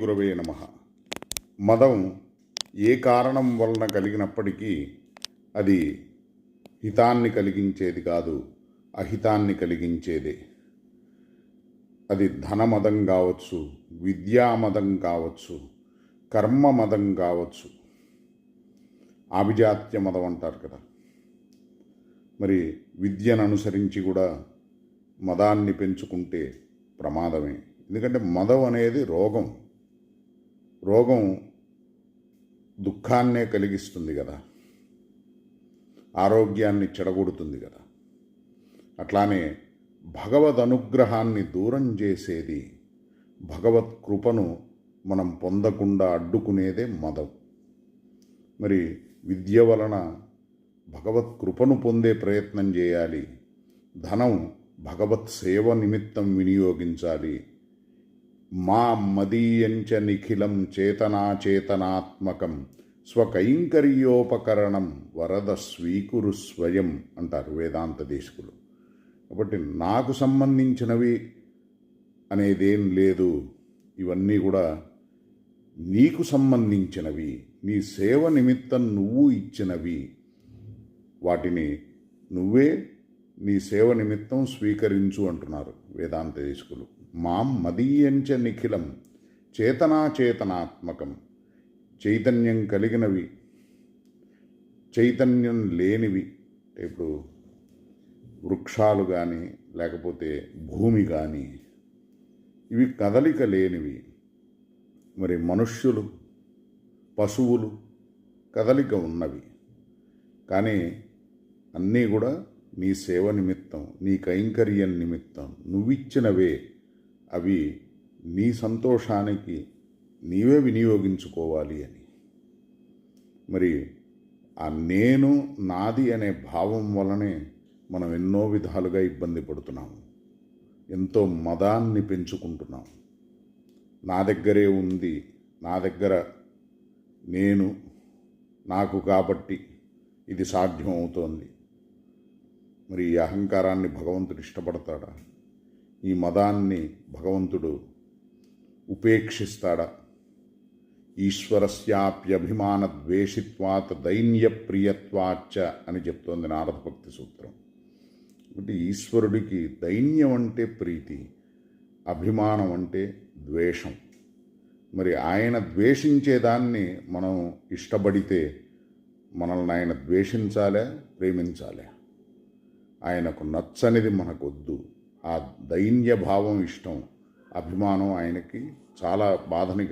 గురవే నమః. మదం ఏ కారణం వలన కలిగినప్పటికీ అది హితాన్ని కలిగించేది కాదు, అహితాన్ని కలిగించేదే. అది ధనమదం కావచ్చు, విద్యామదం కావచ్చు, కర్మ మదం కావచ్చు, ఆభిజాత్య మదం అంటారు కదా. మరి విద్యను అనుసరించి కూడా మదాన్ని పెంచుకుంటే ప్రమాదమే. ఎందుకంటే మదం అనేది రోగం దుఃఖాన్నే కలిగిస్తుంది కదా, ఆరోగ్యాన్ని చెడగొడుతుంది కదా. అట్లానే భగవద్ అనుగ్రహాన్ని దూరం చేసేది, భగవత్ కృపను మనం పొందకుండా అడ్డుకునేదే మదం. మరి విద్య వలన భగవత్ కృపను పొందే ప్రయత్నం చేయాలి, ధనం భగవత్ సేవ నిమిత్తం వినియోగించాలి. మా మదీయంచ నిఖిలం చేతనాచేతనాత్మకం స్వకైంకర్యోపకరణం వరద స్వీకురు స్వయం అంటారు వేదాంత దేశకులు. కాబట్టి నాకు సంబంధించినవి అనేదేం లేదు, ఇవన్నీ కూడా నీకు సంబంధించినవి, నీ సేవ నిమిత్తం నువ్వు ఇచ్చినవి. వాటిని నువ్వే నీ సేవ నిమిత్తం స్వీకరించు అంటున్నారు వేదాంత దేశకులు. మాం మదీయంచ నిఖిలం చేతనాచేతనాత్మకం, చైతన్యం కలిగినవి, చైతన్యం లేనివి. ఇప్పుడు వృక్షాలు కానీ లేకపోతే భూమి కానీ ఇవి కదలిక లేనివి. మరి మనుష్యులు, పశువులు కదలిక ఉన్నవి. కానీ అన్నీ కూడా నీ సేవ నిమిత్తం, నీ కైంకర్యం నిమిత్తం నువ్విచ్చినవే. అవి నీ సంతోషానికి నీవే వినియోగించుకోవాలి అని. మరి ఆ నేను నాది అనే భావం వలనే మనం ఎన్నో విధాలుగా ఇబ్బంది పడుతున్నాము, ఎంతో మదాన్ని పెంచుకుంటున్నాం. నా దగ్గరే ఉంది, నా దగ్గర నేను, నాకు కాబట్టి ఇది సాధ్యం అవుతోంది. మరి ఈ అహంకారాన్ని భగవంతుడు ఇష్టపడతాడా? ఈ మదాన్ని భగవంతుడు ఉపేక్షిస్తాడా? ఈశ్వరస్యాప్యభిమాన ద్వేషిత్వాత్ దైన్యప్రియత్వాచ్చ అని చెప్తోంది నారద భక్తి సూత్రం. అంటే ఈశ్వరుడికి దైన్యం అంటే ప్రీతి, అభిమానం అంటే ద్వేషం. మరి ఆయన ద్వేషించేదాన్ని మనం ఇష్టపడితే మనల్ని ఆయన ద్వేషించాలే, ప్రేమించాలే? ఆయనకు నచ్చనిది మనకొద్దు. ఆ దైన్య భావం ఇష్టం, అభిమానం ఆయనకి చాలా బాధని